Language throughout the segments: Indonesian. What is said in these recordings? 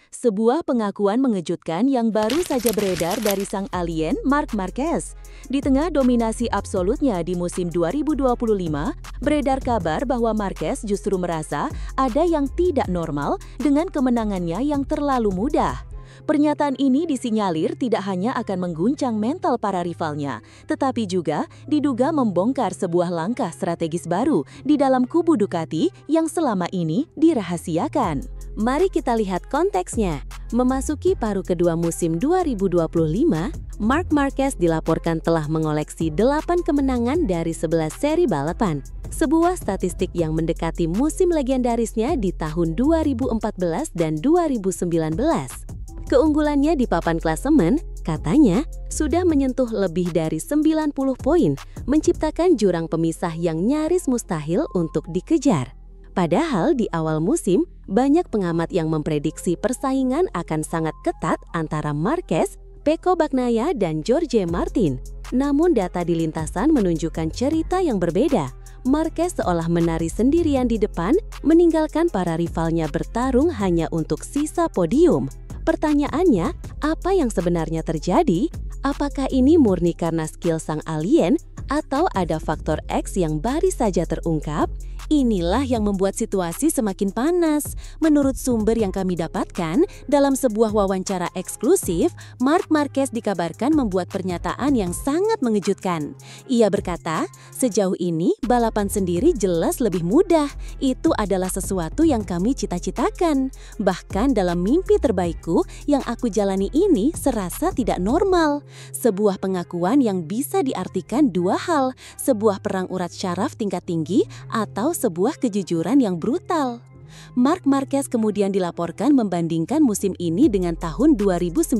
Sebuah pengakuan mengejutkan yang baru saja beredar dari sang alien Marc Marquez. Di tengah dominasi absolutnya di musim 2025, beredar kabar bahwa Marquez justru merasa ada yang tidak normal dengan kemenangannya yang terlalu mudah. Pernyataan ini disinyalir tidak hanya akan mengguncang mental para rivalnya, tetapi juga diduga membongkar sebuah langkah strategis baru di dalam kubu Ducati yang selama ini dirahasiakan. Mari kita lihat konteksnya. Memasuki paruh kedua musim 2025, Marc Marquez dilaporkan telah mengoleksi 8 kemenangan dari 11 seri balapan. Sebuah statistik yang mendekati musim legendarisnya di tahun 2014 dan 2019. Keunggulannya di papan klasemen, katanya, sudah menyentuh lebih dari 90 poin, menciptakan jurang pemisah yang nyaris mustahil untuk dikejar. Padahal di awal musim, banyak pengamat yang memprediksi persaingan akan sangat ketat antara Marquez, Pecco Bagnaia, dan Jorge Martin. Namun data di lintasan menunjukkan cerita yang berbeda. Marquez seolah menari sendirian di depan, meninggalkan para rivalnya bertarung hanya untuk sisa podium. Pertanyaannya, apa yang sebenarnya terjadi? Apakah ini murni karena skill sang alien atau ada faktor X yang baru saja terungkap? Inilah yang membuat situasi semakin panas. Menurut sumber yang kami dapatkan, dalam sebuah wawancara eksklusif, Marc Marquez dikabarkan membuat pernyataan yang sangat mengejutkan. Ia berkata, sejauh ini balapan sendiri jelas lebih mudah. Itu adalah sesuatu yang kami cita-citakan. Bahkan dalam mimpi terbaikku yang aku jalani ini serasa tidak normal. Sebuah pengakuan yang bisa diartikan dua hal, sebuah perang urat syaraf tingkat tinggi atau sebuah kejujuran yang brutal. Marc Marquez kemudian dilaporkan membandingkan musim ini dengan tahun 2019,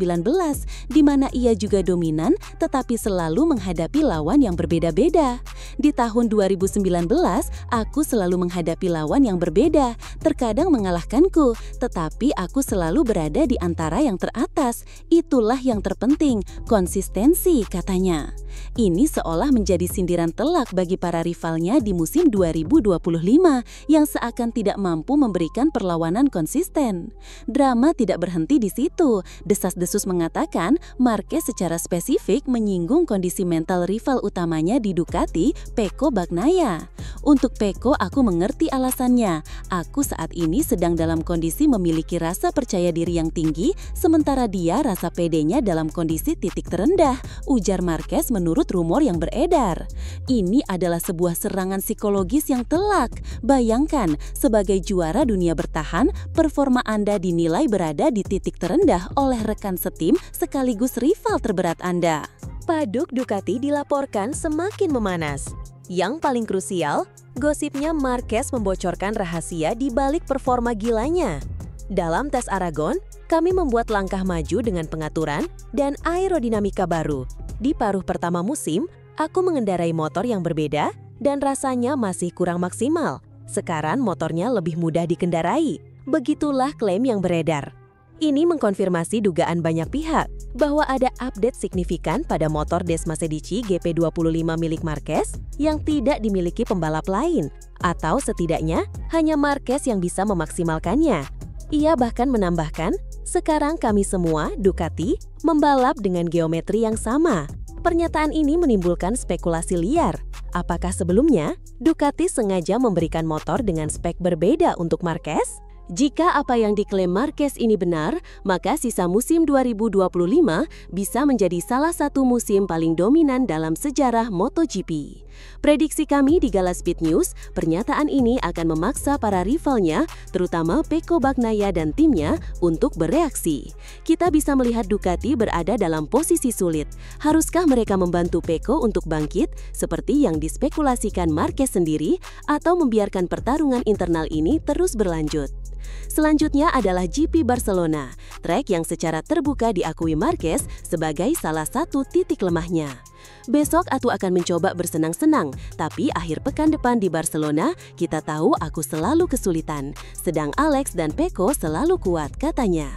di mana ia juga dominan tetapi selalu menghadapi lawan yang berbeda-beda. Di tahun 2019, aku selalu menghadapi lawan yang berbeda, terkadang mengalahkanku, tetapi aku selalu berada di antara yang teratas. Itulah yang terpenting, konsistensi, katanya. Ini seolah menjadi sindiran telak bagi para rivalnya di musim 2025 yang seakan tidak mampu memberikan perlawanan konsisten. Drama tidak berhenti di situ. Desas-desus mengatakan Marquez secara spesifik menyinggung kondisi mental rival utamanya di Ducati, Pecco Bagnaia. Untuk Pecco, aku mengerti alasannya. Aku saat ini sedang dalam kondisi memiliki rasa percaya diri yang tinggi, sementara dia rasa pedenya dalam kondisi titik terendah, ujar Marquez menurut rumor yang beredar. Ini adalah sebuah serangan psikologis yang telak. Bayangkan, sebagai juara dunia bertahan, performa Anda dinilai berada di titik terendah oleh rekan setim sekaligus rival terberat Anda. Paduk Ducati dilaporkan semakin memanas. Yang paling krusial, gosipnya Marquez membocorkan rahasia di balik performa gilanya. Dalam tes Aragon, kami membuat langkah maju dengan pengaturan dan aerodinamika baru. Di paruh pertama musim, aku mengendarai motor yang berbeda dan rasanya masih kurang maksimal. Sekarang motornya lebih mudah dikendarai. Begitulah klaim yang beredar. Ini mengkonfirmasi dugaan banyak pihak bahwa ada update signifikan pada motor Desmosedici GP25 milik Marquez yang tidak dimiliki pembalap lain, atau setidaknya hanya Marquez yang bisa memaksimalkannya. Ia bahkan menambahkan, sekarang kami semua, Ducati, membalap dengan geometri yang sama. Pernyataan ini menimbulkan spekulasi liar. Apakah sebelumnya Ducati sengaja memberikan motor dengan spek berbeda untuk Marquez? Jika apa yang diklaim Marquez ini benar, maka sisa musim 2025 bisa menjadi salah satu musim paling dominan dalam sejarah MotoGP. Prediksi kami di Gala Speed News, pernyataan ini akan memaksa para rivalnya, terutama Pecco Bagnaia dan timnya, untuk bereaksi. Kita bisa melihat Ducati berada dalam posisi sulit. Haruskah mereka membantu Pecco untuk bangkit, seperti yang dispekulasikan Marquez sendiri, atau membiarkan pertarungan internal ini terus berlanjut? Selanjutnya adalah GP Barcelona, trek yang secara terbuka diakui Marquez sebagai salah satu titik lemahnya. Besok aku akan mencoba bersenang-senang, tapi akhir pekan depan di Barcelona, kita tahu aku selalu kesulitan. Sedang Alex dan Pecco selalu kuat, katanya.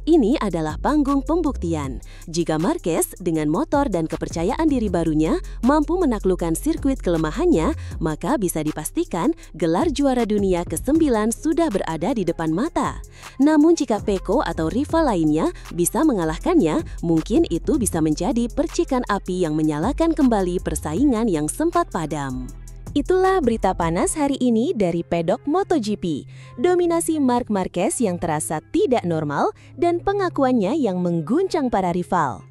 Ini adalah panggung pembuktian. Jika Marquez dengan motor dan kepercayaan diri barunya mampu menaklukkan sirkuit kelemahannya, maka bisa dipastikan gelar juara dunia ke-9 sudah berada di depan mata. Namun jika Pecco atau rival lainnya bisa mengalahkannya, mungkin itu bisa menjadi percikan api yang menyalakan kembali persaingan yang sempat padam. Itulah berita panas hari ini dari pedok MotoGP. Dominasi Marc Marquez yang terasa tidak normal dan pengakuannya yang mengguncang para rival.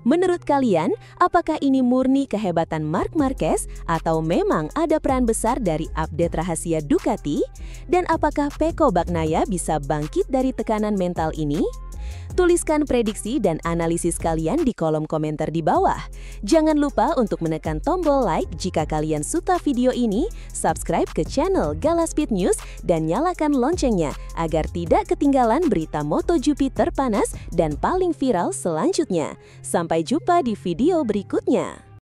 Menurut kalian, apakah ini murni kehebatan Marc Marquez atau memang ada peran besar dari update rahasia Ducati? Dan apakah Pecco Bagnaia bisa bangkit dari tekanan mental ini? Tuliskan prediksi dan analisis kalian di kolom komentar di bawah. Jangan lupa untuk menekan tombol like jika kalian suka video ini, subscribe ke channel Galaspeed News, dan nyalakan loncengnya agar tidak ketinggalan berita MotoGP terpanas dan paling viral selanjutnya. Sampai jumpa di video berikutnya.